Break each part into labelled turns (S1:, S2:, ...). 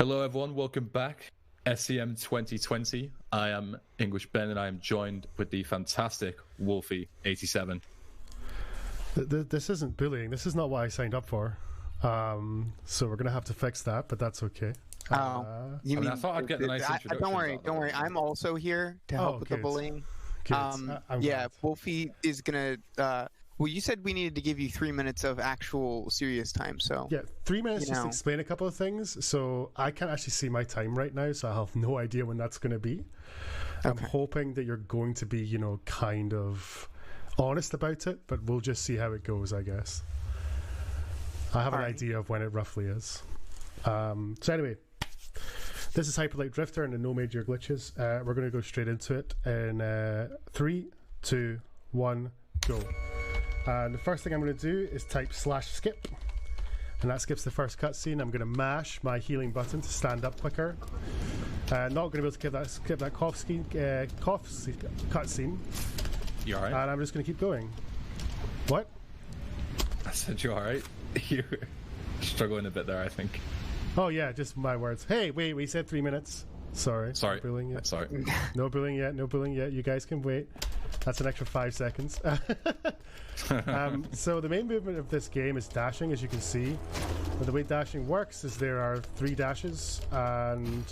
S1: Hello everyone, welcome back. SCM 2020. I am English Ben and I am joined with the fantastic Wolfe87.
S2: This isn't bullying. This is not what I signed up for. So we're going to have to fix that, but that's okay.
S1: You mean, I thought I'd get the nice introduction.
S3: Don't worry. I'm also here to help with the bullying. Yeah, Wolfe is going to... well, you said we needed to give you 3 minutes of actual serious time, so...
S2: Yeah, 3 minutes just to explain a couple of things. So I can't actually see my time right now, so I have no idea when that's going to be. Okay. I'm hoping that you're going to be, kind of honest about it, but we'll just see how it goes, I guess. I have an idea of when it roughly is. So anyway, this is Hyperlight Drifter and the no major glitches. We're going to go straight into it in 3, 2, 1, go. And the first thing I'm going to do is type /skip, and that skips the first cutscene. I'm going to mash my healing button to stand up quicker. Not going to be able to skip that cutscene.
S1: You alright?
S2: And I'm just going to keep going. What?
S1: I said you alright? You're struggling a bit there, I think.
S2: Oh yeah, just my words. Hey, wait, we said 3 minutes. Sorry.
S1: No bullying yet.
S2: Sorry. No bullying yet. You guys can wait. That's an extra 5 seconds. So the main movement of this game is dashing, as you can see. But the way dashing works is there are 3 dashes, and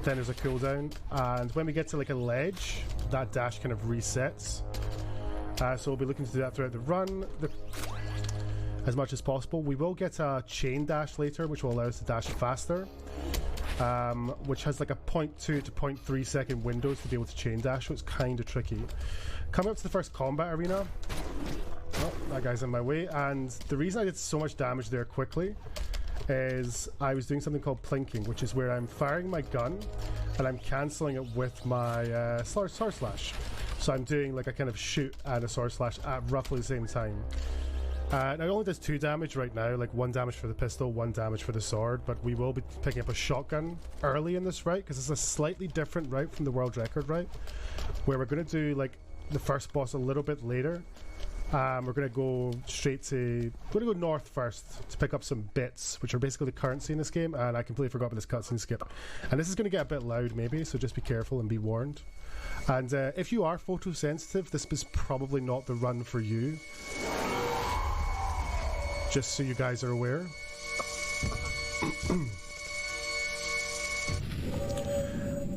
S2: then there's a cooldown. And when we get to like a ledge, that dash kind of resets. So we'll be looking to do that throughout the run. As much as possible. We will get a chain dash later, which will allow us to dash faster. Which has like a 0.2 to 0.3 second windows to be able to chain dash, so it's kind of tricky. Coming up to the first combat arena. Oh, that guy's in my way, and the reason I did so much damage there quickly is I was doing something called plinking, which is where I'm firing my gun and I'm cancelling it with my sword slash. So I'm doing like a kind of shoot and a sword slash at roughly the same time. It only does 2 damage right now, like 1 damage for the pistol, 1 damage for the sword, but we will be picking up a shotgun early in this route because it's a slightly different route from the world record route, where we're going to do like the first boss a little bit later. We're going to go north first to pick up some bits, which are basically the currency in this game, and I completely forgot about this cutscene skip. And this is going to get a bit loud maybe, so just be careful and be warned. And if you are photosensitive, this is probably not the run for you. Just so you guys are aware.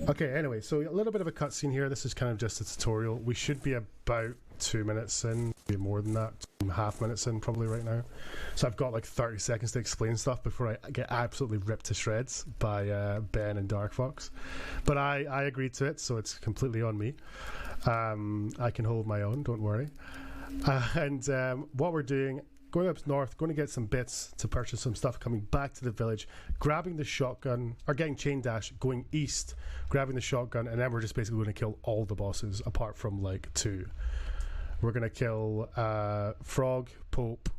S2: Okay, anyway, so a little bit of a cutscene here. This is kind of just a tutorial. We should be about 2 minutes in, maybe more than that, 2.5 minutes in probably right now. So I've got like 30 seconds to explain stuff before I get absolutely ripped to shreds by Ben and Dark Fox. But I agreed to it, so it's completely on me. I can hold my own, don't worry. And what we're doing... Going up north, going to get some bits to purchase some stuff, coming back to the village, grabbing the shotgun, or getting chain dash, going east, grabbing the shotgun, and then we're just basically going to kill all the bosses apart from like 2. We're going to kill Frog, Pope,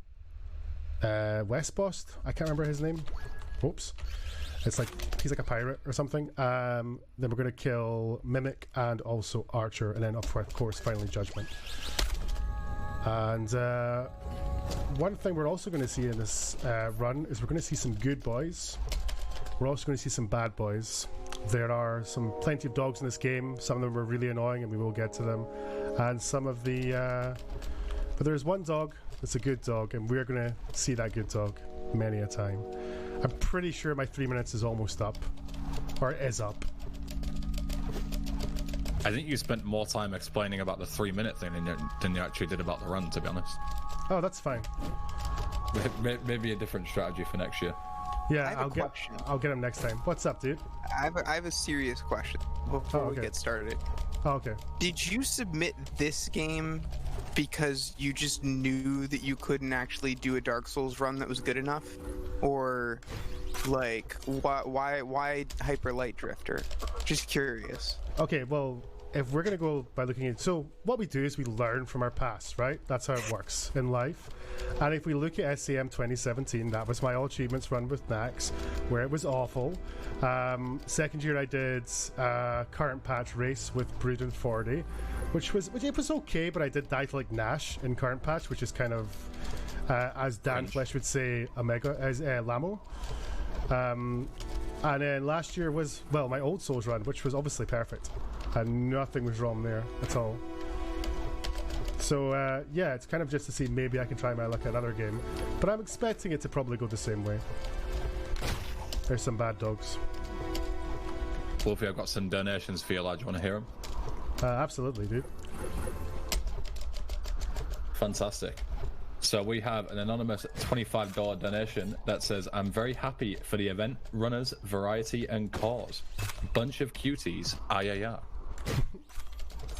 S2: Westbost, I can't remember his name. Oops. It's like, he's like a pirate or something. Then we're going to kill Mimic and also Archer, and then of course finally Judgment. And one thing we're also going to see in this run is we're going to see some good boys. We're also going to see some bad boys. There are plenty of dogs in this game. Some of them are really annoying, and we will get to them. And some of the... but there's one dog that's a good dog, and we're going to see that good dog many a time. I'm pretty sure my 3 minutes is almost up. Or is up.
S1: I think you spent more time explaining about the 3 minute thing than you actually did about the run, to be honest.
S2: Oh, that's fine.
S1: Maybe a different strategy for next year.
S2: Yeah, I'll get him next time. What's up, dude?
S3: I have a serious question before we get started.
S2: Oh, okay.
S3: Did you submit this game because you just knew that you couldn't actually do a Dark Souls run that was good enough? Or, like, why Hyperlight Drifter? Just curious.
S2: Okay, well, if we're going to go by looking at... So, what we do is we learn from our past, right? That's how it works in life. And if we look at SCM 2017, that was my all achievements run with Nax, where it was awful. Second year I did current patch race with Brood and 40, which was okay, but I did die to like Nash in current patch, which is kind of, as Dan Flesh would say, Lamo. And then last year was, well, my old Souls run, which was obviously perfect. And nothing was wrong there at all. So, yeah, it's kind of just to see maybe I can try my luck at another game. But I'm expecting it to probably go the same way. There's some bad dogs.
S1: Wolfie, I've got some donations for you, lad. Do you want to hear them?
S2: Absolutely, dude.
S1: Fantastic. So we have an anonymous $25 donation that says, I'm very happy for the event, runners, variety, and cause. Bunch of cuties, ah.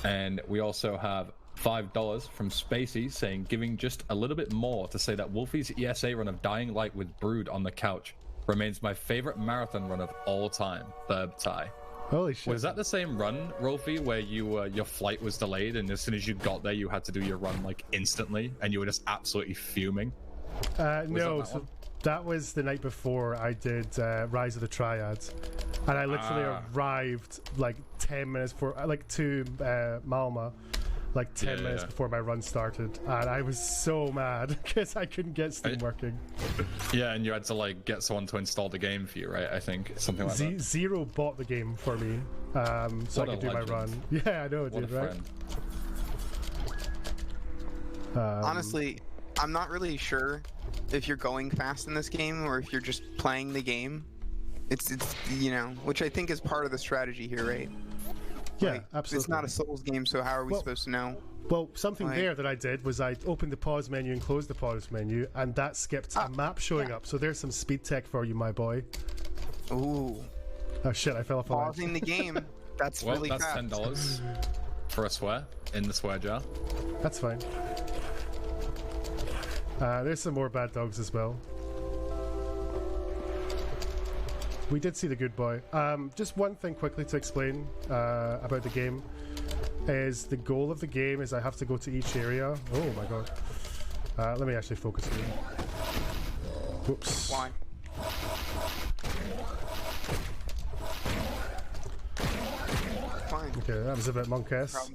S1: And we also have $5 from Spacey saying, giving just a little bit more to say that Wolfie's ESA run of Dying Light with Brood on the couch remains my favorite marathon run of all time. Third tie.
S2: Holy shit.
S1: Was that the same run, Rolfie, where you your flight was delayed and as soon as you got there you had to do your run like instantly and you were just absolutely fuming?
S2: No, that was the night before I did Rise of the Triads. And I literally arrived like 10 minutes before, like to Malma, like 10 minutes before my run started. And I was so mad because I couldn't get Steam working.
S1: Yeah, and you had to like get someone to install the game for you, right? I think something like that.
S2: Zero bought the game for me, so I could do my run. Yeah, I know, dude, right?
S3: Honestly, I'm not really sure if you're going fast in this game or if you're just playing the game. It's you know, which I think is part of the strategy here, right?
S2: Yeah,
S3: like,
S2: absolutely.
S3: It's not a Souls game, so how are we supposed to know?
S2: Well, something there that I did was I opened the pause menu and closed the pause menu, and that skipped a map showing up. So there's some speed tech for you, my boy.
S3: Ooh.
S2: Oh shit, I fell off a ledge.
S3: Pausing the game. That's
S1: well,
S3: really
S1: that's
S3: fast.
S1: $10 for a swear in the swear jar.
S2: That's fine. There's some more bad dogs as well. We did see the good boy. Just one thing quickly to explain about the game is the goal of the game is I have to go to each area. Oh my god. Let me actually focus here. Whoops.
S3: Why? Fine.
S2: Okay, that was a bit monk-esque.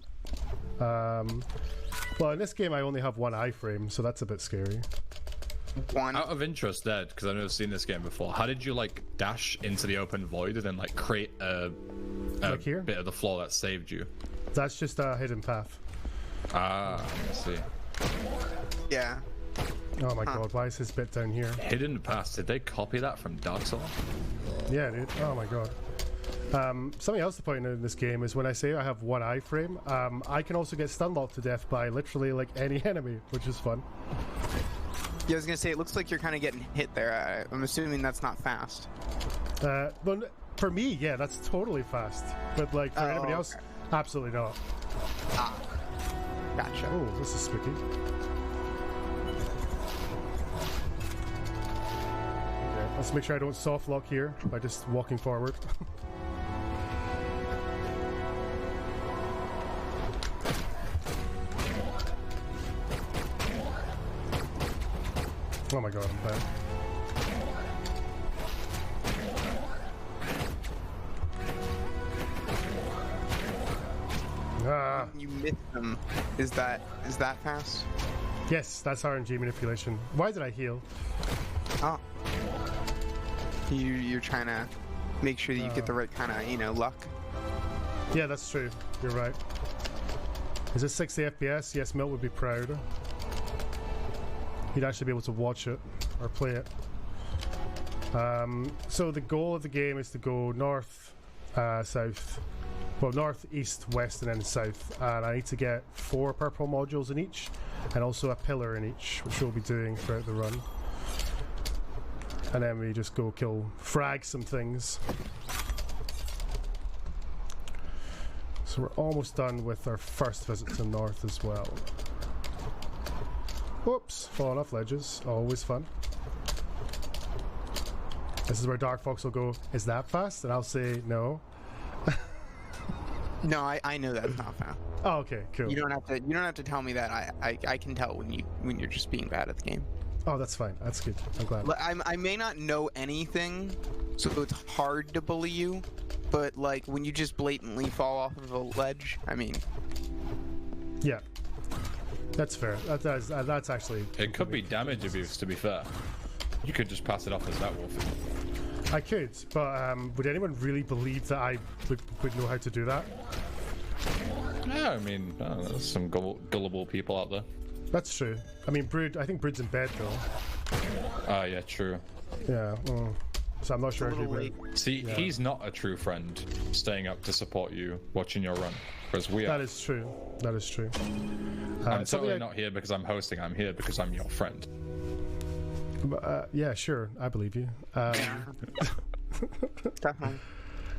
S2: Well, in this game I only have one iframe, so that's a bit scary.
S3: One.
S1: Out of interest, Dad, because I've never seen this game before, how did you like dash into the open void and then like create a
S2: Like here?
S1: bit of the floor that saved you?
S2: That's just a hidden path.
S1: Ah, I see.
S3: Yeah.
S2: Oh my god, why is this bit down here?
S1: Hidden path. Did they copy that from Dark Souls?
S2: Yeah, dude. Oh my god. Something else to point out in this game is when I say I have one iframe, I can also get stun locked to death by literally like any enemy, which is fun.
S3: Yeah, I was gonna say it looks like you're kind of getting hit there. I'm assuming that's not fast.
S2: Well, for me, yeah, that's totally fast. But like for anybody else, absolutely not.
S3: Ah, gotcha.
S2: Oh, this is spooky. Okay, let's make sure I don't soft lock here by just walking forward. Oh my god, I'm bad. Ah.
S3: You missed them. Is that fast?
S2: Yes, that's RNG manipulation. Why did I heal?
S3: Oh. You're trying to make sure that you get the right kind of, luck.
S2: Yeah, that's true. You're right. Is this 60 FPS? Yes, Milt would be proud. He'd actually be able to watch it or play it. So the goal of the game is to go north, south, well, north, east, west, and then south. And I need to get 4 purple modules in each, and also a pillar in each, which we'll be doing throughout the run. And then we just go frag some things. So we're almost done with our first visit to north as well. Whoops, falling off ledges, always fun. This is where Dark Fox will go, is that fast? And I'll say, no.
S3: No, I know that's not fast.
S2: Oh, okay, cool.
S3: You don't have to tell me that. I can tell when you're just being bad at the game.
S2: Oh, that's fine. That's good. I'm glad.
S3: I may not know anything, so it's hard to bully you. But like when you just blatantly fall off of a ledge, I mean.
S2: Yeah, that's fair. That's actually.
S1: It could be damage abuse, to be fair. You could just pass it off as that, Wolfie.
S2: I could, but would anyone really believe that I would know how to do that?
S1: Yeah, I mean, I don't know, there's some gullible people out there.
S2: That's true. I mean, I think Brood's in bed though.
S1: Ah, yeah, true.
S2: Yeah, so I'm not sure if he would.
S1: See, he's not a true friend, staying up to support you, watching your run, whereas we are.
S2: That is true. That is true.
S1: I'm totally not here because I'm hosting, I'm here because I'm your friend.
S2: Yeah, sure, I believe you.
S3: Definitely.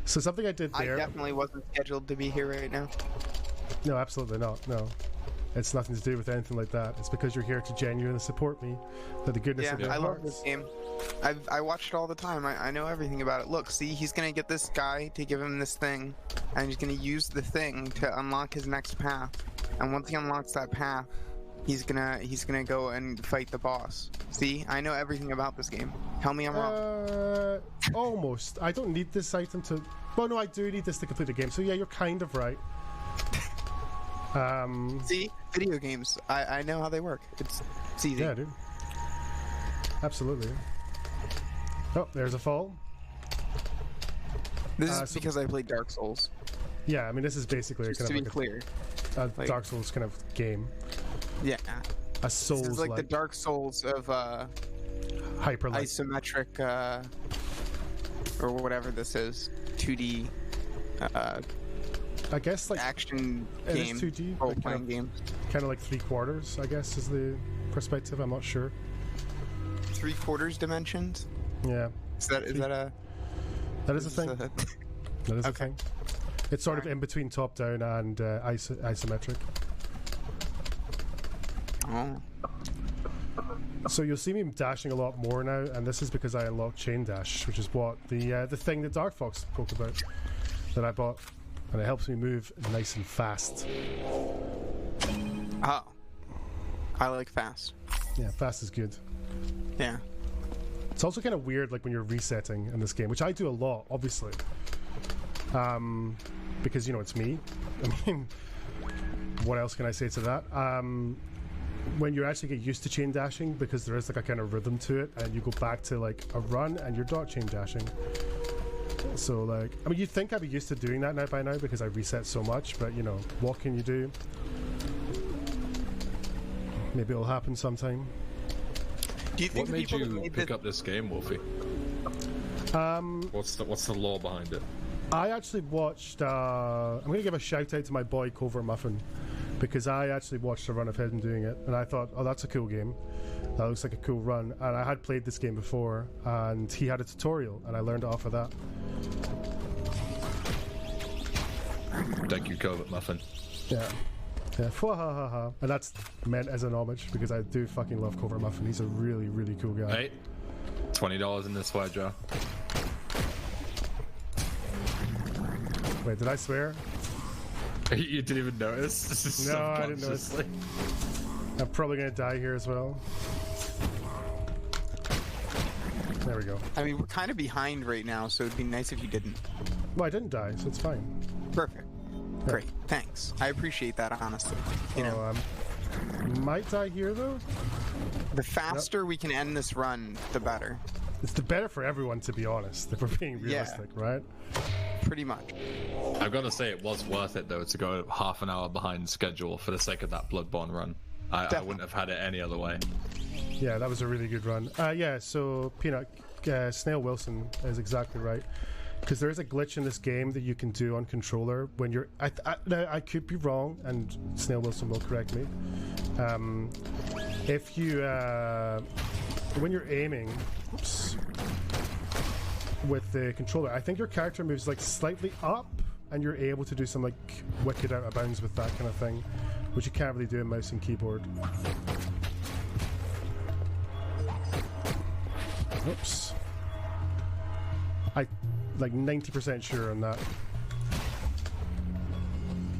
S2: So something I did there...
S3: I definitely wasn't scheduled to be here right now.
S2: No, absolutely not, no. It's nothing to do with anything like that. It's because you're here to genuinely support me for the goodness of your
S3: I love
S2: hearts.
S3: this game. I watch it all the time. I know everything about it. Look, see, he's gonna get this guy to give him this thing, and he's gonna use the thing to unlock his next path. And once he unlocks that path, he's gonna go and fight the boss. See, I know everything about this game. Tell me I'm wrong.
S2: Almost. I don't need this item to... Well, no, I do need this to complete the game. So yeah, you're kind of right.
S3: See, video games. I know how they work. It's easy.
S2: Yeah, dude. Absolutely. Oh, there's a fall.
S3: This is because I played Dark Souls.
S2: Yeah, I mean, this is basically
S3: Just
S2: kind
S3: to
S2: of
S3: be
S2: like
S3: clear.
S2: a Dark Souls kind of game.
S3: Yeah.
S2: A Souls
S3: This is like the Dark Souls of
S2: hyper
S3: isometric or whatever this is. 2D
S2: I guess like
S3: action
S2: it
S3: game.
S2: is 2D,
S3: Role
S2: but
S3: playing game.
S2: kind of like 3/4, I guess, is the perspective. I'm not sure.
S3: 3/4 dimensions?
S2: Yeah.
S3: Is that a
S2: That is a thing. That is a
S3: Okay.
S2: thing. It's sort of in between top down and isometric.
S3: Oh.
S2: So you'll see me dashing a lot more now, and this is because I unlocked chain dash, which is what the thing that Dark Fox spoke about that I bought, and it helps me move nice and fast.
S3: Oh. I like fast.
S2: Yeah, fast is good.
S3: Yeah.
S2: It's also kind of weird, like when you're resetting in this game, which I do a lot, obviously, because it's me. I mean, what else can I say to that? When you actually get used to chain dashing, because there is like a kind of rhythm to it, and you go back to like a run and you're not chain dashing. So like, I mean, you'd think I'd be used to doing that by now because I reset so much, but what can you do? Maybe it'll happen sometime.
S3: Do you think
S1: What made you pick up this game, Wolfie? What's the lore behind it?
S2: I actually watched. I'm going to give a shout out to my boy Covert Muffin, because I actually watched a run of him doing it, and I thought, oh, that's a cool game. That looks like a cool run. And I had played this game before, and he had a tutorial, and I learned off of that.
S1: Thank you, Covert Muffin.
S2: Yeah. Yeah. And that's meant as an homage, because I do fucking love Covert Muffin. He's a really, really cool guy.
S1: Hey, $20 in this swear jar.
S2: Wait, did I swear?
S1: You didn't even notice? This is
S2: No, I didn't notice.
S1: subconsciously.
S2: I'm probably going to die here as well. There we go.
S3: I mean, we're kind of behind right now, so it'd be nice if you didn't.
S2: Well, I didn't die, so it's fine.
S3: Perfect. Great. Thanks. I appreciate that, honestly.
S2: Might die here, though?
S3: The faster we can end this run, the better.
S2: It's the better for everyone, to be honest, if we're being realistic, right?
S3: Pretty much.
S1: I've got to say, it was worth it, though, to go half an hour behind schedule for the sake of that Bloodborne run. I wouldn't have had it any other way.
S2: Yeah, that was a really good run. Yeah, so Peanut, Snail Wilson is exactly right. Because there is a glitch in this game that you can do on controller when you're... Now, I could be wrong, and Snail Wilson will correct me. If you... when you're aiming... Oops, with the controller, I think your character moves like slightly up, and you're able to do some like wicked out of bounds with that kind of thing, which you can't really do in mouse and keyboard. Oops. I like 90% sure on that,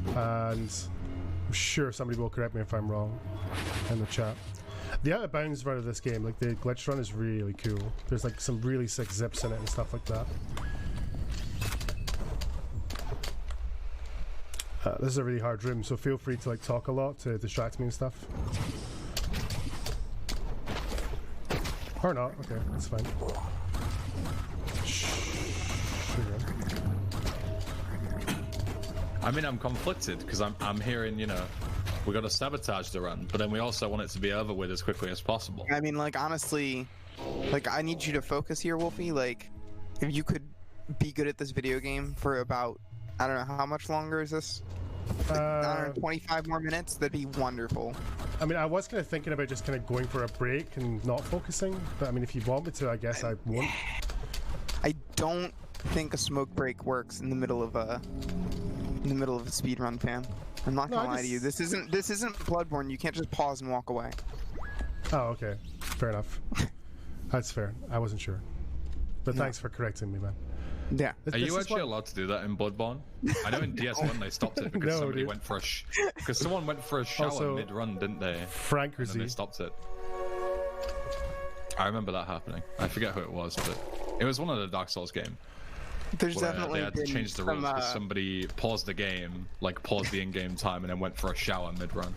S2: and I'm sure somebody will correct me if I'm wrong in the chat. The out of bounds run of this game, like the glitch run, is really cool. There's like some really sick zips in it and stuff like that. This is a really hard room, so feel free to like talk a lot to distract me and stuff. Or not, okay, that's fine.
S1: I mean, I'm conflicted because I'm hearing, you know, we got to sabotage the run, but then we also want it to be over with as quickly as possible.
S3: I mean, like, honestly, like, I need you to focus here, Wolfie. Like, if you could be good at this video game for about, I don't know, how much longer is this? Like, I don't know, 25 more minutes? That'd be wonderful.
S2: I mean, I was kind of thinking about just kind of going for a break and not focusing, but I mean, if you want me to, I guess I won't.
S3: I don't think a smoke break works in the middle of a speed run, fam. I'm not gonna lie to you. This isn't Bloodborne. You can't just pause and walk away.
S2: Oh, okay. Fair enough. That's fair. I wasn't sure. But thanks for correcting me, man.
S3: Yeah.
S1: Are you actually allowed to do that in Bloodborne? I know in DS1 they stopped it because somebody went for because someone went for a shower
S2: also,
S1: mid-run, didn't they?
S2: Frank
S1: and then they stopped it. I remember that happening. I forget who it was, but it was one of the Dark Souls games.
S3: There's definitely
S1: they had to change the rules because somebody paused the game, like paused the in-game time, and then went for a shower mid-run.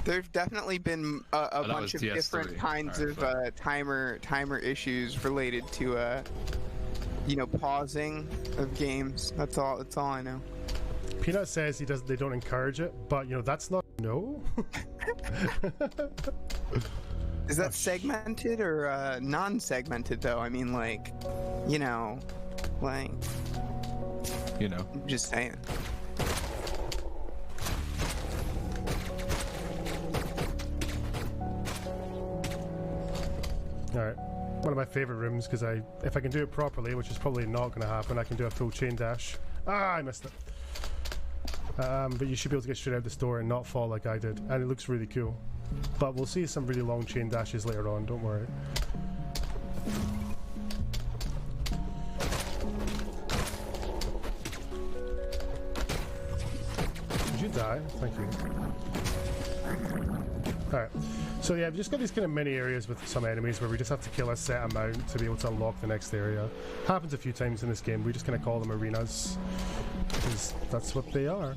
S3: There's definitely been a bunch of different kinds of timer issues related to you know, pausing of games. That's all I know.
S2: Peanut says they don't encourage it, but you know that's not no.
S3: Is that segmented or non-segmented though? I mean, like, you know, like,
S1: you know,
S3: I'm just saying.
S2: All right. One of my favorite rooms because if I can do it properly, which is probably not going to happen, I can do a full chain dash. Ah, I missed it. But you should be able to get straight out this door and not fall like I did, and it looks really cool. But we'll see some really long chain dashes later on. Don't worry. Did you die? Thank you. All right. So yeah, we've just got these kind of mini areas with some enemies where we just have to kill a set amount to be able to unlock the next area. Happens a few times in this game. We just kind of call them arenas because that's what they are.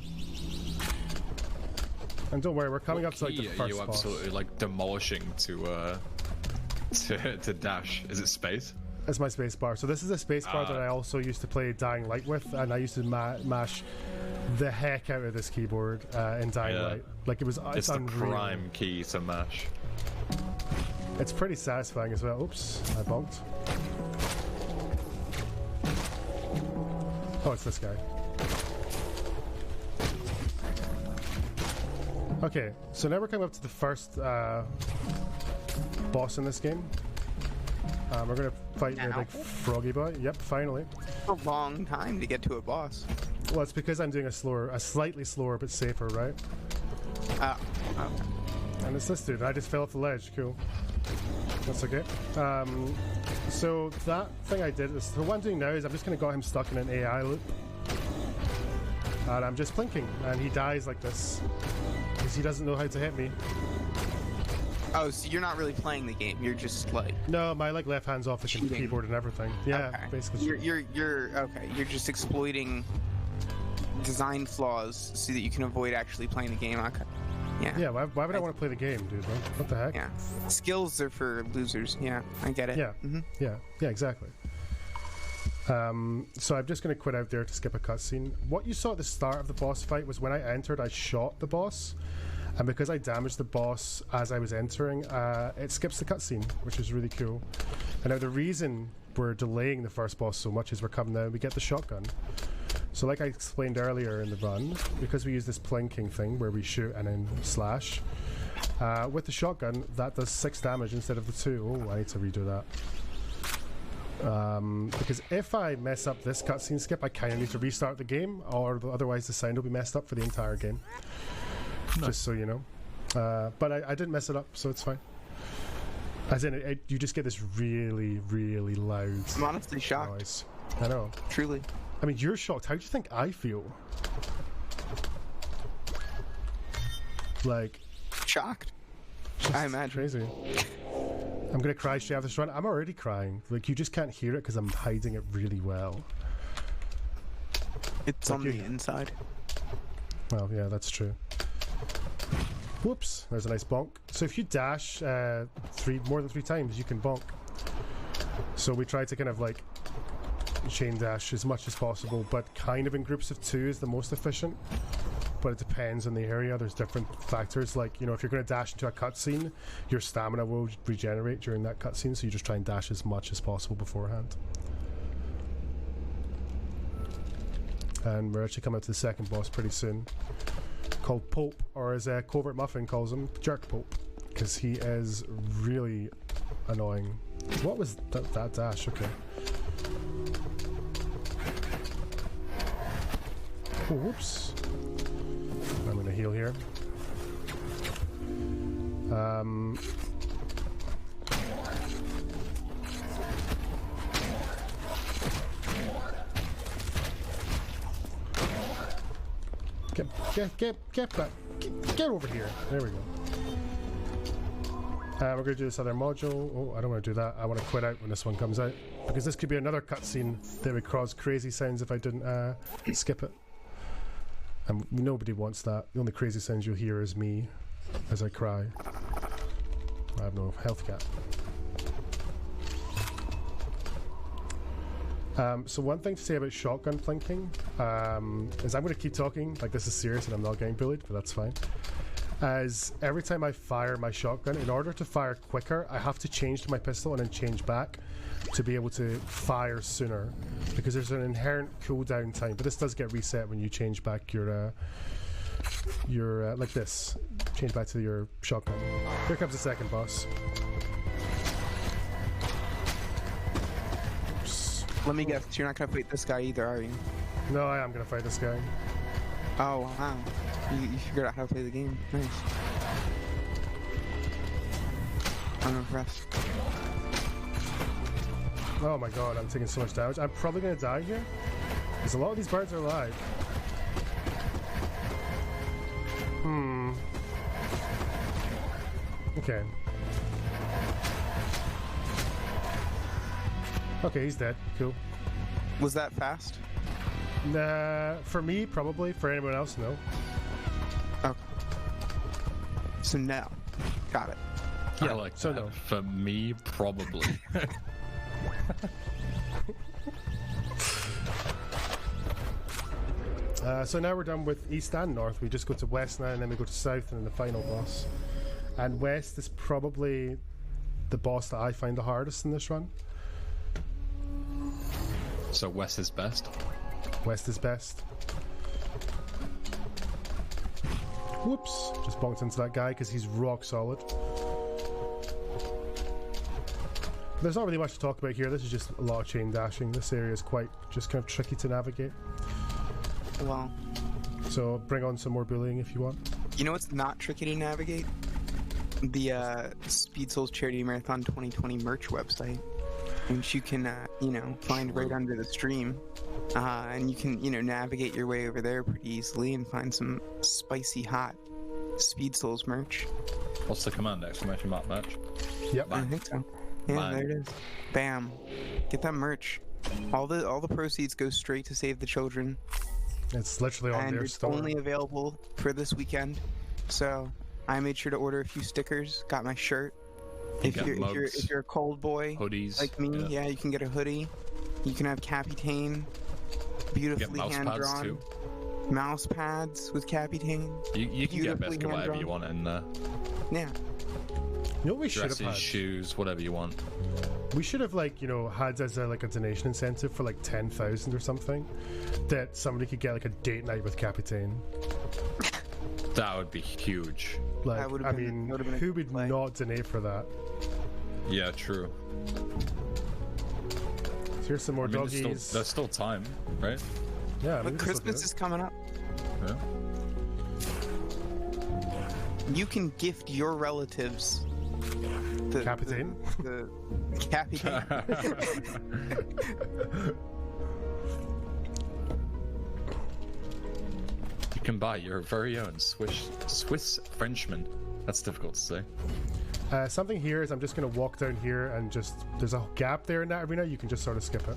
S2: And don't worry, we're coming up to like the first boss.
S1: Are you absolutely like demolishing to dash? Is it space?
S2: It's my space bar. So this is a space bar that I also used to play Dying Light with, and I used to mash the heck out of this keyboard in Dying Light. Like it's
S1: the
S2: unreal.
S1: prime key to mash.
S2: It's pretty satisfying as well. Oops, I bumped. Oh, it's this guy. Okay, so now we're coming up to the first boss in this game. We're gonna fight the big froggy boy. Yep, finally.
S3: A long time to get to a boss.
S2: Well, it's because I'm doing a slightly slower but safer, right? And it's this dude. I just fell off the ledge. Cool. That's okay. So that thing I did, so what I'm doing now is I'm just gonna got him stuck in an AI loop. And I'm just plinking, and he dies like this. Because he doesn't know how to hit me.
S3: Oh, so you're not really playing the game. You're just like...
S2: No, my like left hand's off the keyboard and everything. Yeah,
S3: okay.
S2: Basically.
S3: You're okay. You're just exploiting design flaws so that you can avoid actually playing the game. Okay. Yeah.
S2: Yeah. Why would I want to play the game, dude? What the heck?
S3: Yeah. Skills are for losers. Yeah, I get it.
S2: Yeah. Yeah. Yeah. Exactly. So I'm just going to quit out there to skip a cutscene. What you saw at the start of the boss fight was when I entered, I shot the boss. And because I damaged the boss as I was entering, it skips the cutscene, which is really cool. And now the reason we're delaying the first boss so much is we're coming down, we get the shotgun. So like I explained earlier in the run, because we use this plinking thing where we shoot and then slash, with the shotgun, that does 6 damage instead of the 2. Oh, I need to redo that. Because if I mess up this cutscene skip, I kind of need to restart the game, or otherwise the sound will be messed up for the entire game. No. Just so you know. But I didn't mess it up, so it's fine. As in, you just get this really, really loud
S3: I'm honestly shocked.
S2: Noise. I know.
S3: Truly.
S2: I mean, you're shocked. How do you think I feel? Like...
S3: Shocked. I imagine.
S2: Crazy. I'm gonna cry straight after this run. I'm already crying. Like, you just can't hear it because I'm hiding it really well.
S3: It's like on the inside.
S2: Well, yeah, that's true. Whoops, there's a nice bonk. So if you dash more than 3 times, you can bonk. So we try to kind of like chain dash as much as possible, but kind of in groups of 2 is the most efficient. But it depends on the area. There's different factors, like, you know, if you're going to dash into a cutscene, your stamina will regenerate during that cutscene, so you just try and dash as much as possible beforehand. And we're actually coming up to the second boss pretty soon, called Pope, or as Covert Muffin calls him, Jerk Pope, because he is really annoying. What was that dash? Okay. Oh, whoops. I'm gonna heal here. Get over here. There we go. We're gonna do this other module. Oh, I don't want to do that. I want to quit out when this one comes out, because this could be another cutscene that would cause crazy sounds if I didn't skip it. And nobody wants that. The only crazy sounds you'll hear is me as I cry. I have no health cap. So one thing to say about shotgun flanking is I'm going to keep talking like this is serious and I'm not getting bullied, but that's fine. As every time I fire my shotgun, in order to fire quicker, I have to change to my pistol and then change back to be able to fire sooner, because there's an inherent cooldown time. But this does get reset when you change back your like this, change back to your shotgun. Here comes the second boss.
S3: Let me guess, you're not gonna fight this guy either, are you?
S2: No, I am gonna fight this guy.
S3: Oh wow, you figured out how to play the game. Nice. I'm impressed.
S2: Oh my god, I'm taking so much damage. I'm probably gonna die here, because a lot of these birds are alive. Okay. Okay, he's dead. Cool.
S3: Was that fast?
S2: For me, probably. For anyone else, no.
S3: Okay. So no. Got it.
S1: Yeah, like
S2: so
S1: that.
S2: No.
S1: For me, probably.
S2: So now we're done with east and north. We just go to west now, and then we go to south, and then the final boss. And west is probably the boss that I find the hardest in this run.
S1: So west is best?
S2: West is best. Whoops, just bonked into that guy because he's rock solid. There's not really much to talk about here. This is just a lot of chain dashing. This area is quite just kind of tricky to navigate.
S3: Well,
S2: so bring on some more bullying if you want.
S3: You know what's not tricky to navigate? The Speed Souls Charity Marathon 2020 merch website, which you can, you know, find right under the stream. And you can, you know, navigate your way over there pretty easily and find some spicy hot Speed Souls merch.
S1: What's the command? Exclamation mark merch?
S2: Yep.
S3: I think so. Yeah,
S1: Bang.
S3: there it is. Bam. Get that merch. All the proceeds go straight to save the children.
S2: It's literally on
S3: And
S2: their
S3: it's
S2: store.
S3: only available for this weekend. So I made sure to order a few stickers. Got my shirt.
S1: You
S3: If
S1: get
S3: you're a cold boy
S1: hoodies
S3: like me, yeah, you can get a hoodie. You can have Capitain, beautifully
S1: mouse
S3: hand
S1: pads
S3: drawn.
S1: too.
S3: Mouse pads with Capitain.
S1: You can get
S3: Beautifully
S1: basically whatever
S3: hand-drawn.
S1: you want in there.
S3: Yeah.
S2: You know what we should have
S1: Dresses,
S2: had?
S1: shoes, whatever you want.
S2: We should have, like, you know, had as a, like, a donation incentive for like 10,000 or something, that somebody could get like a date night with Capitain.
S1: That would be huge.
S2: Like,
S3: That would've
S2: I
S3: been-
S2: mean,
S3: that would've been a
S2: who
S3: good
S2: would
S3: play.
S2: not donate for that?
S1: Yeah, true.
S2: So here's some more
S1: I mean,
S2: doggies.
S1: there's still time, right?
S2: Yeah, I mean,
S3: But Christmas is coming up.
S1: Yeah.
S3: You can gift your relatives the
S2: Capitain?
S3: The Capitain.
S1: You can buy your very own Swiss Frenchman. That's difficult to say.
S2: Something here is I'm just going to walk down here and just, there's a gap there in that arena, you can just sort of skip it.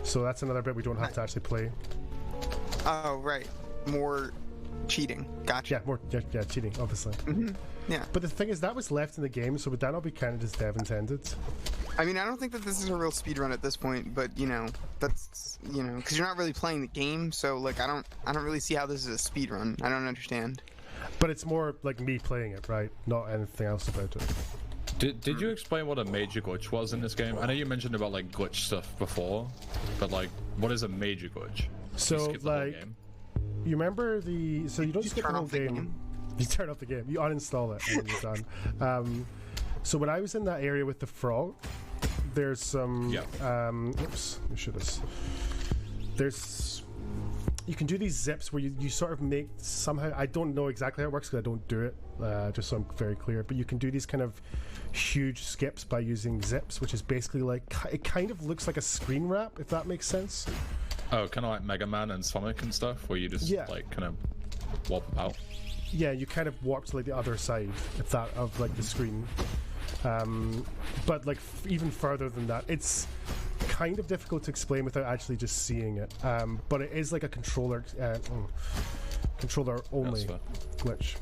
S2: So that's another bit we don't have to actually play.
S3: Oh right, more cheating. Gotcha.
S2: Yeah, more, yeah, cheating, obviously.
S3: Yeah.
S2: But the thing is, that was left in the game, so would that not be counted as dev intended?
S3: I mean, I don't think that this is a real speedrun at this point, but you know, that's because you're not really playing the game, so like I don't really see how this is a speedrun. I don't understand.
S2: But it's more like me playing it, right? Not anything else about it.
S1: Did you explain what a major glitch was in this game? I know you mentioned about like glitch stuff before, but like, what is a major glitch?
S2: So
S1: skip the whole
S2: like,
S1: game?
S2: you remember the? So you don't skip the
S3: turn
S2: whole
S3: off the
S2: game. You turn off the game. You uninstall it and you're done. So when I was in that area with the frog, there's some.
S1: Yeah.
S2: Oops. Let me show this. There's. You can do these zips where you sort of make somehow. I don't know exactly how it works because I don't do it. Just so I'm very clear, but you can do these kind of huge skips by using zips, which is basically like it kind of looks like a screen wrap, if that makes sense.
S1: Oh, kind of like Mega Man and Sonic and stuff, where you just like kind of warp about.
S2: Yeah, you kind of warp to like the other side, if that of like the screen. But like even further than that, it's kind of difficult to explain without actually just seeing it. But it is like a controller only glitch,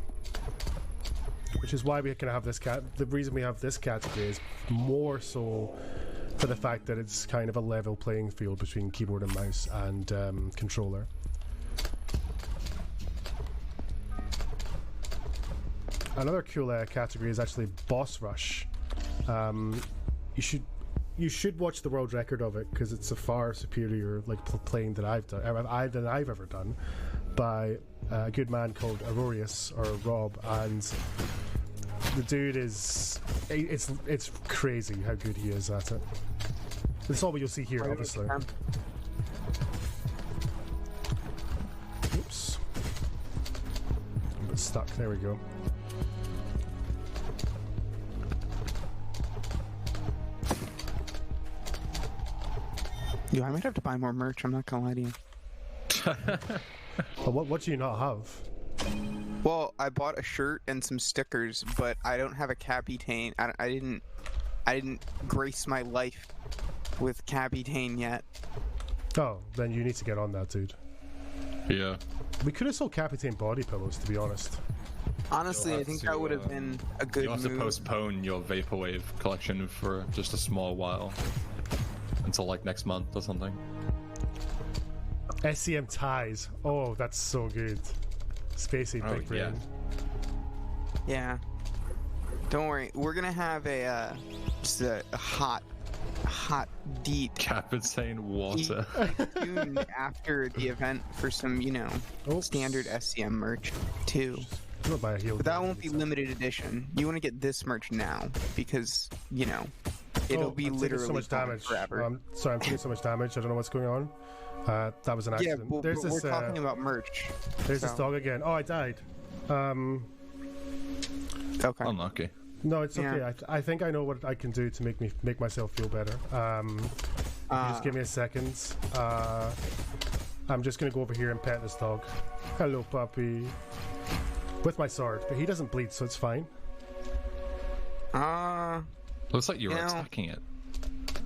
S2: which is why we can have this the reason we have this category is more so for the fact that it's kind of a level playing field between keyboard and mouse and controller. Another cool category is actually boss rush. You should watch the world record of it because it's a far superior like playing that I've done than I've ever done by a good man called Aurorius or Rob, and the dude is it's crazy how good he is at it. That's all what you'll see here, obviously. Oops, I'm a bit stuck. There we go.
S3: Yo, I might have to buy more merch. I'm not gonna lie to you.
S2: Well, what do you not have?
S3: Well, I bought a shirt and some stickers, but I don't have a Capitain. I didn't grace my life with Capitain yet.
S2: Oh, then you need to get on that, dude.
S1: Yeah.
S2: We could have sold Capitain body pillows, to be honest.
S3: Honestly, I think that would have been a good
S1: You'll have
S3: move.
S1: to postpone your Vaporwave collection for just a small while. Until like next month or something.
S2: SCM ties. Oh, that's so good. Spacey big brain.
S3: Yeah. Don't worry. We're gonna have a just a hot, deep
S1: Capitain water.
S3: tune after the event for some, standard SCM merch too.
S2: Buy a heel
S3: But that won't be limited edition. You want to get this merch now because it'll be literally
S2: so much damage.
S3: forever.
S2: Sorry, I'm taking so much damage. I don't know what's going on. That was an
S3: Yeah,
S2: accident.
S3: but we're talking about merch.
S2: There's this dog again. Oh, I died.
S3: Okay.
S1: Unlucky.
S2: No, it's okay.
S3: Yeah.
S2: I think I know what I can do to make myself feel better. Just give me a second. I'm just gonna go over here and pet this dog. Hello, puppy. With my sword, but he doesn't bleed, so it's fine.
S1: Looks like you were attacking it.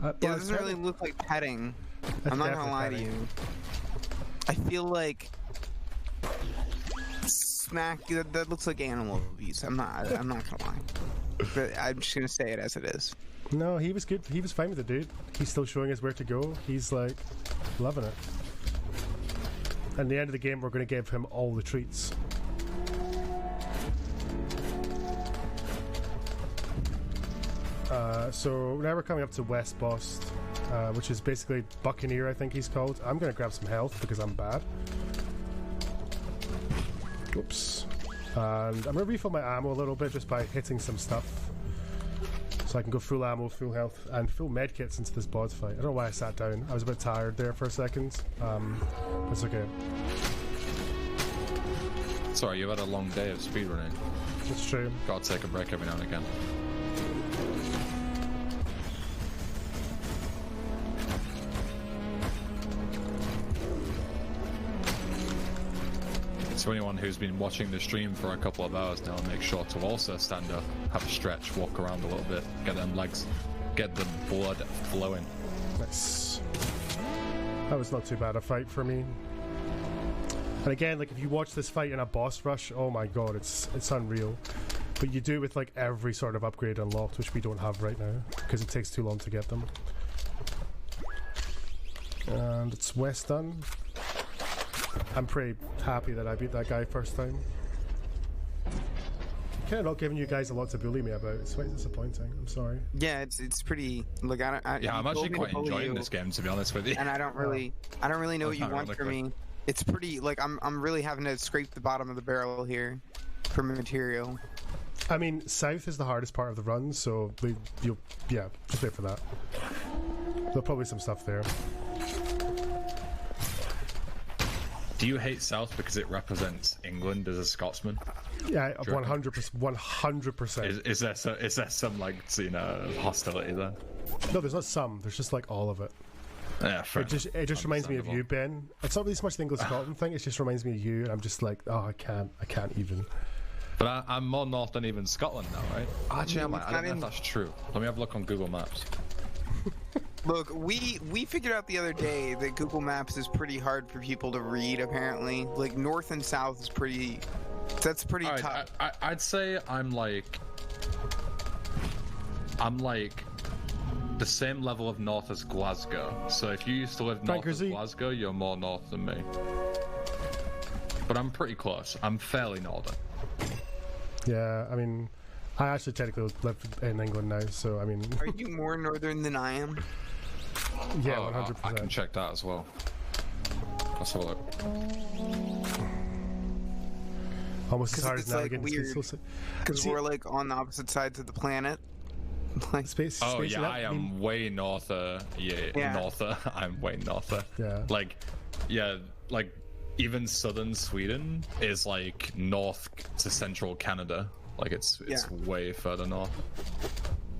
S3: It doesn't really look like petting. I'm not gonna lie to you. I feel like smack. That looks like animal abuse. I'm not gonna lie. But I'm just gonna say it as it is.
S2: No, he was good. He was fine with it, dude. He's still showing us where to go. He's like loving it. At the end of the game, we're gonna give him all the treats. So now we're coming up to West Bost, which is basically Buccaneer, I think he's called. I'm going to grab some health because I'm bad. Oops. And I'm going to refill my ammo a little bit just by hitting some stuff. So I can go full ammo, full health, and full medkits into this boss fight. I don't know why I sat down. I was a bit tired there for a second. It's okay.
S1: Sorry, you've had a long day of speedrunning.
S2: It's true.
S1: Gotta take a break every now and again. So anyone who's been watching the stream for a couple of hours now, make sure to also stand up, have a stretch, walk around a little bit, get them legs, get the blood flowing.
S2: Nice. That was not too bad a fight for me. And again, like if you watch this fight in a boss rush, oh my god, it's unreal. But you do with like every sort of upgrade unlocked, which we don't have right now because it takes too long to get them. And it's West done. I'm pretty happy that I beat that guy first time. Kind of not giving you guys a lot to bully me about. It's quite disappointing. I'm sorry.
S3: Yeah, it's pretty. Like
S1: Yeah, I'm actually quite enjoying this game, to be honest with you.
S3: And I don't really know what you want from me. It's pretty. Like I'm really having to scrape the bottom of the barrel here for material.
S2: I mean, south is the hardest part of the run, so yeah, just wait for that. There'll probably be some stuff there.
S1: Do you hate South because it represents England as a Scotsman?
S2: Yeah, 100%.
S1: Is there some like hostility there?
S2: No, there's not some. There's just like all of it.
S1: Yeah, fair.
S2: It just reminds me of you, Ben. It's not really so much the English-Scotland thing. It just reminds me of you, and I'm just like, oh, I can't even.
S1: But I'm more north than even Scotland now, right? Actually, I don't know if that's true. Let me have a look on Google Maps.
S3: Look, we figured out the other day that Google Maps is pretty hard for people to read. Apparently, like north and south is pretty. That's pretty tough.
S1: I'd say I'm like the same level of north as Glasgow. So if you used to live north of Glasgow, you're more north than me. But I'm pretty close. I'm fairly northern.
S2: Yeah, I mean, I actually technically live in England now, so I mean.
S3: Are you more northern than I am?
S2: Yeah, 100%.
S1: I can check that as well. Let's have a look.
S2: Almost as hard as
S3: like
S2: navigating
S3: weird, because we're like on the opposite sides of the planet. Like
S2: space.
S1: Oh yeah, I am way norther. Yeah, norther. I'm way norther.
S2: Yeah.
S1: Like even southern Sweden is like north to central Canada. Like it's way further north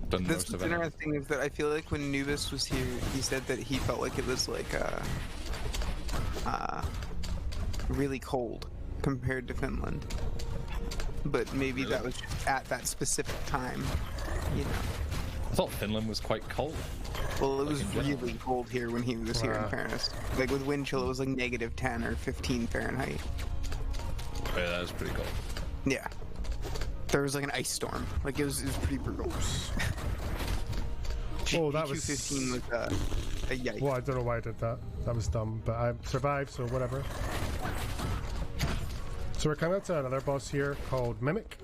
S1: than most of it.
S3: What's interesting is that I feel like when Nubis was here, he said that he felt like it was like really cold compared to Finland. But maybe that was just at that specific time, you know.
S1: I thought Finland was quite cold.
S3: Well, it was really cold here when he was here, in fairness. Like with wind chill, it was like -10 or 15 Fahrenheit.
S1: Oh, yeah, that was pretty cold.
S3: Yeah. There was like an ice storm. Like it was pretty brutal.
S2: Oh, that was
S3: 15 was a yikes.
S2: Well, I don't know why I did that. That was dumb, but I survived, so whatever. So we're coming up to another boss here called Mimic,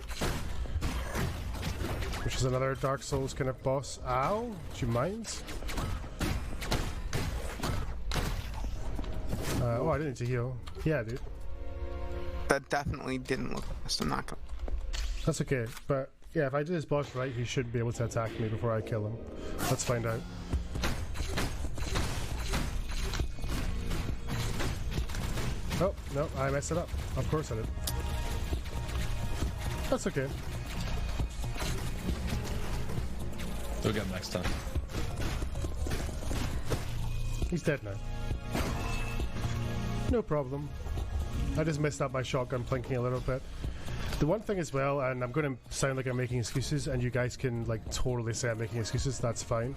S2: which is another Dark Souls kind of boss. Ow! Do you mind? Oh, I didn't need to heal. Yeah, dude.
S3: That definitely didn't look best. I'm not gonna.
S2: That's okay, but yeah, if I do this boss right, he should be able to attack me before I kill him. Let's find out. Oh, no, I messed it up. Of course I did. That's okay.
S1: We'll get him next time.
S2: He's dead now. No problem. I just messed up my shotgun plinking a little bit. The one thing as well, and I'm going to sound like I'm making excuses, and you guys can like totally say I'm making excuses, that's fine.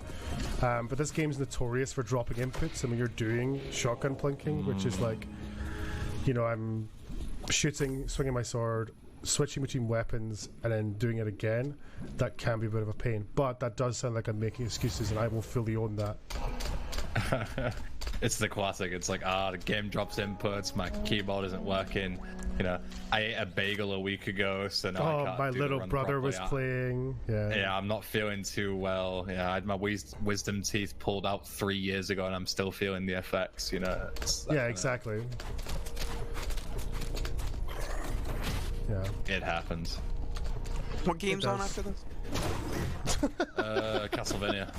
S2: But this game's notorious for dropping inputs. I mean, you're doing shotgun plinking, which is like, you know, I'm shooting, swinging my sword, switching between weapons, and then doing it again. That can be a bit of a pain, but that does sound like I'm making excuses, and I will fully own that.
S1: It's the classic. It's like, the game drops inputs, my keyboard isn't working. You know, I ate a bagel a week ago, so now I can't
S2: my
S1: do
S2: little
S1: the run
S2: brother
S1: properly.
S2: was playing.
S1: Yeah, I'm not feeling too well. Yeah, I had my wisdom teeth pulled out 3 years ago, and I'm still feeling the effects. You know.
S2: Yeah, exactly. Yeah.
S1: It happens.
S3: What game's on after this?
S1: Castlevania.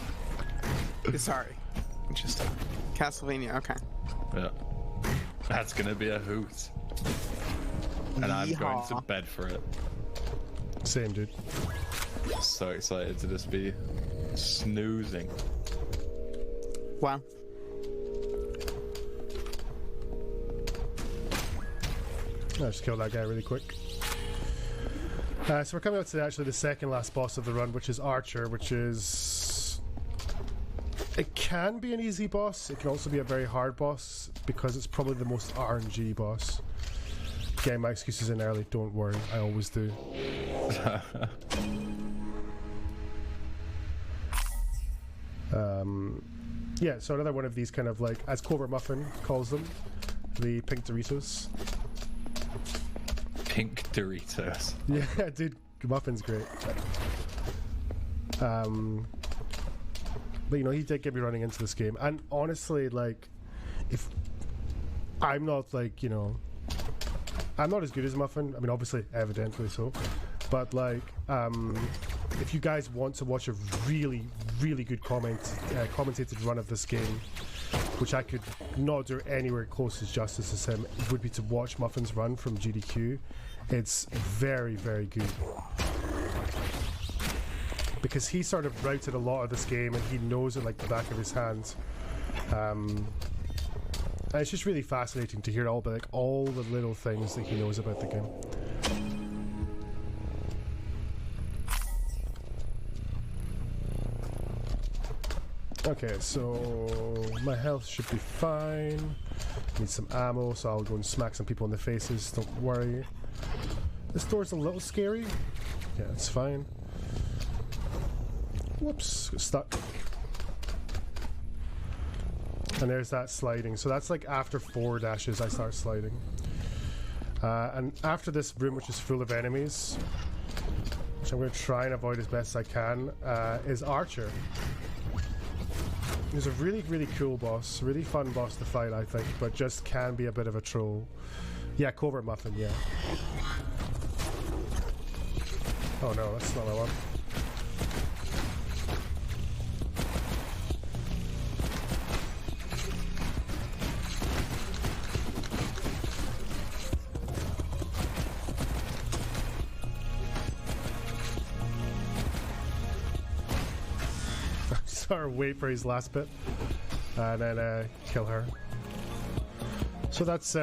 S3: Sorry. Interesting. Castlevania, okay.
S1: Yeah. That's gonna be a hoot. And I'm going to bed for it.
S2: Same, dude.
S1: So excited to just be snoozing.
S3: Wow.
S2: I'll just kill that guy really quick. So we're coming up to actually the second last boss of the run, which is Archer, which is... It can be an easy boss. It can also be a very hard boss, because it's probably the most RNG boss. Getting my excuses in early, don't worry, I always do. Yeah, so another one of these kind of like, as Clover Muffin calls them, the pink Doritos.
S1: Pink Doritos.
S2: Yeah, dude, Muffin's great. But you know, he did get me running into this game, and honestly, like, if I'm not like, you know, I'm not as good as Muffin. I mean, obviously, evidently so, but like, if you guys want to watch a really, really good commentated run of this game, which I could not do anywhere close as justice as him, would be to watch Muffin's run from GDQ. It's very, very good. Because he sort of routed a lot of this game and he knows it like the back of his hand. And it's just really fascinating to hear all the little things that he knows about the game. Okay, so my health should be fine. Need some ammo, so I'll go and smack some people in the faces, don't worry. This door's a little scary. Yeah, it's fine. Whoops, got stuck. And there's that sliding. So that's like after 4 dashes I start sliding. And after this room, which is full of enemies, which I'm going to try and avoid as best as I can, is Archer. He's a really, really cool boss. Really fun boss to fight, I think, but just can be a bit of a troll. Yeah, Covert Muffin, yeah. Oh no, that's not what I want. Or wait for his last bit and then kill her. So that's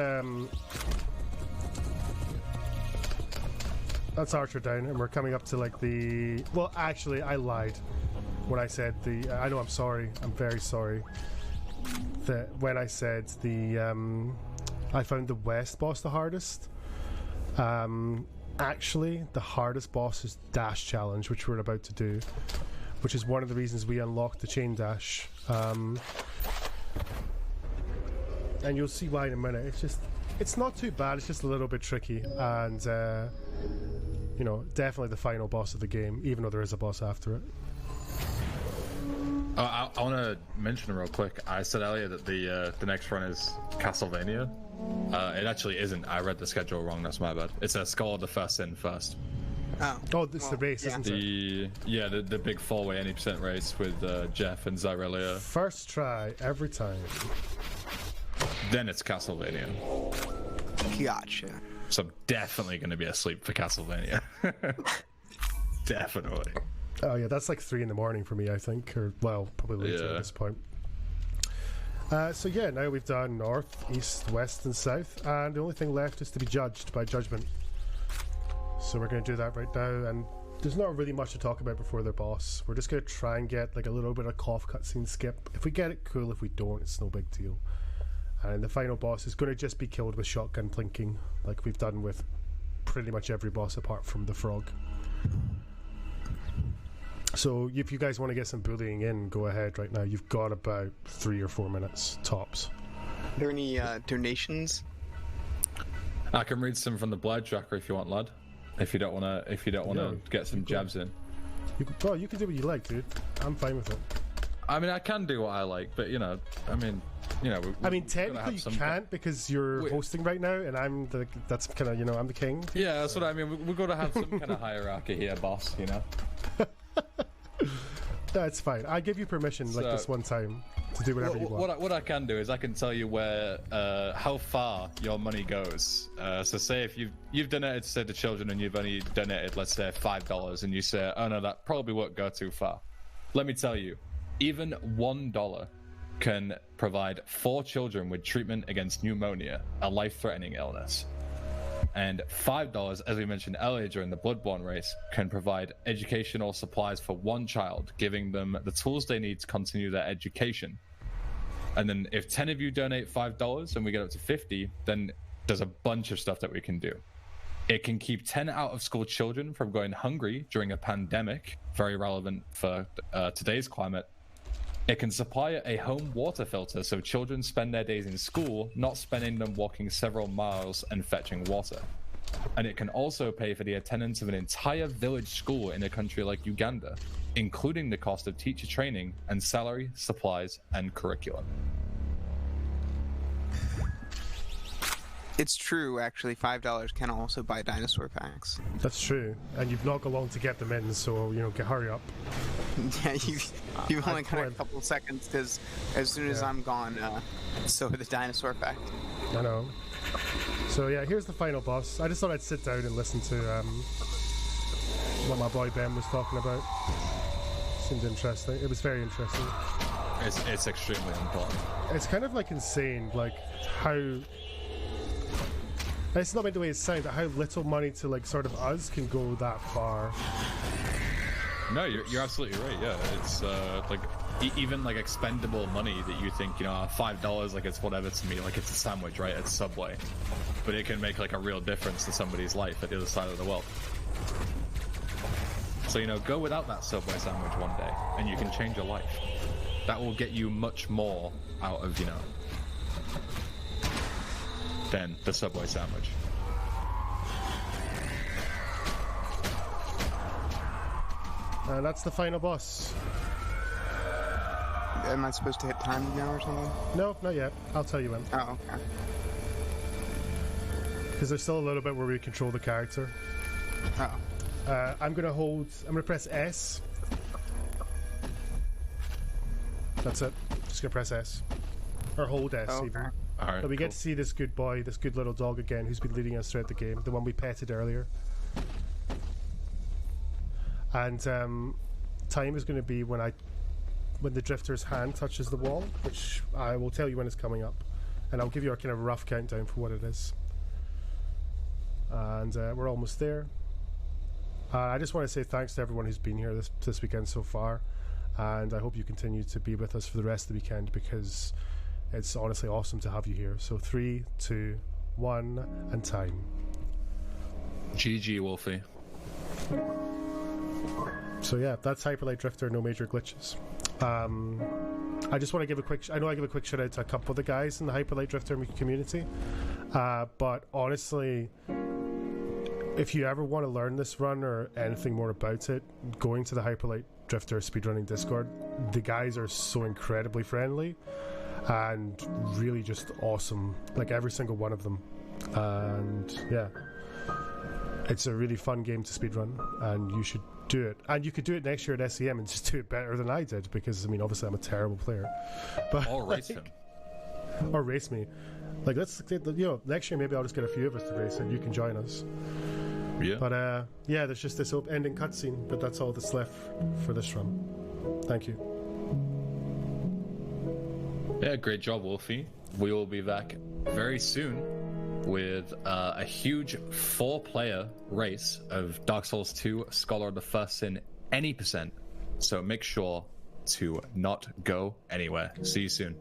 S2: Archer down, and we're coming up to like the, well, actually I lied when I said the I know, I'm sorry, I'm very sorry that when I said the I found the West boss the hardest. Actually the hardest boss is Dash Challenge, which we're about to do, which is one of the reasons we unlocked the chain dash. And you'll see why in a minute. It's not too bad, it's just a little bit tricky. And, you know, definitely the final boss of the game, even though there is a boss after it.
S1: I want to mention real quick, I said earlier that the next run is Castlevania. It actually isn't. I read the schedule wrong, that's my bad. It's a Skull of the First Sin first.
S2: Oh, this is the race, isn't it?
S1: Yeah, the big 4-way 80% race with Jeff and Zyrelia.
S2: First try, every time.
S1: Then it's Castlevania.
S3: Gotcha.
S1: So I'm definitely going to be asleep for Castlevania. Definitely.
S2: Oh yeah, that's like 3 in the morning for me, I think. Or, well, probably later at this point. So yeah, now we've done north, east, west, and south. And the only thing left is to be judged by judgment. So we're going to do that right now, and there's not really much to talk about before the boss. We're just going to try and get like a little bit of cough cutscene skip. If we get it, cool. If we don't, it's no big deal. And the final boss is going to just be killed with shotgun plinking, like we've done with pretty much every boss apart from the frog. So if you guys want to get some bullying in, go ahead right now. You've got about 3 or 4 minutes, tops.
S3: Are there any donations?
S1: I can read some from the Blood Tracker if you want, lad. If you don't want to, get some jabs in.
S2: You can do what you like, dude. I'm fine with it.
S1: I mean, I can do what I like, but you know,
S2: technically you can't because you're hosting right now, and I'm that's kind of, you know, I'm the king.
S1: Yeah, that's what I mean. We've got to have some kind of hierarchy here, boss. You know.
S2: That's fine. I give you permission, like this one time, to do whatever you want.
S1: What I can do is I can tell you where, how far your money goes. So say if you've donated to children and you've only donated, let's say $5, and you say, oh no, that probably won't go too far. Let me tell you, even $1 can provide 4 children with treatment against pneumonia, a life-threatening illness. And $5, as we mentioned earlier during the Bloodborne race, can provide educational supplies for 1 child, giving them the tools they need to continue their education. And then if 10 of you donate $5 and we get up to 50, then there's a bunch of stuff that we can do. It can keep 10 out of school children from going hungry during a pandemic, very relevant for today's climate. It can supply a home water filter so children spend their days in school, not spending them walking several miles and fetching water. And it can also pay for the attendance of an entire village school in a country like Uganda, including the cost of teacher training and salary, supplies, and curriculum.
S3: It's true, actually. $5 can also buy dinosaur packs.
S2: That's true, and you've not got long to get them in, so hurry up.
S3: Yeah, you've only got a couple seconds, because as soon as I'm gone, so the dinosaur pack.
S2: I know. So yeah, here's the final boss. I just thought I'd sit down and listen to what my boy Ben was talking about. Seemed interesting. It was very interesting.
S1: It's extremely important.
S2: It's kind of like insane, like how. It's not meant the way it sounds, but how little money to like sort of us can go that far.
S1: No, you're absolutely right. Yeah, it's like even like expendable money that you think $5 like it's whatever to me, like it's a sandwich, right? It's Subway, but it can make like a real difference to somebody's life at the other side of the world. So go without that Subway sandwich one day, and you can change your life. That will get you much more out of than the Subway sandwich.
S2: And that's the final boss.
S3: Am I supposed to hit time now or something?
S2: No, not yet. I'll tell you when.
S3: Oh, okay.
S2: Because there's still a little bit where we control the character.
S3: Oh.
S2: I'm gonna press S. That's it. Just gonna press S. Or hold S,
S3: Okay.
S2: even.
S1: All right,
S2: But we
S1: cool.
S2: get to see this good boy, this good little dog again, who's been leading us throughout the game, the one we petted earlier. And time is going to be when the drifter's hand touches the wall, which I will tell you when it's coming up, and I'll give you a kind of rough countdown for what it is. And we're almost there. I just want to say thanks to everyone who's been here this weekend so far, and I hope you continue to be with us for the rest of the weekend, because it's honestly awesome to have you here. So 3, 2, 1, and time.
S1: GG, Wolfie.
S2: So yeah, that's Hyperlight Drifter, no major glitches. I just want to give a quick... I know I give a quick shout out to a couple of the guys in the Hyperlight Drifter community, but honestly, if you ever want to learn this run or anything more about it, going to the Hyperlight Drifter speedrunning Discord, the guys are so incredibly friendly and really just awesome, like every single one of them. And yeah, it's a really fun game to speedrun, and you should do it. And you could do it next year at SCM and just do it better than I did, because obviously I'm a terrible player. But
S1: Or race him.
S2: Or race me. Like, let's next year maybe I'll just get a few of us to race and you can join us.
S1: Yeah.
S2: But yeah, there's just this ending cutscene, but that's all that's left for this run. Thank you.
S1: Yeah, great job, Wolfie. We will be back very soon with a huge 4-player race of Dark Souls 2 Scholar of the First Sin any percent. So make sure to not go anywhere. See you soon.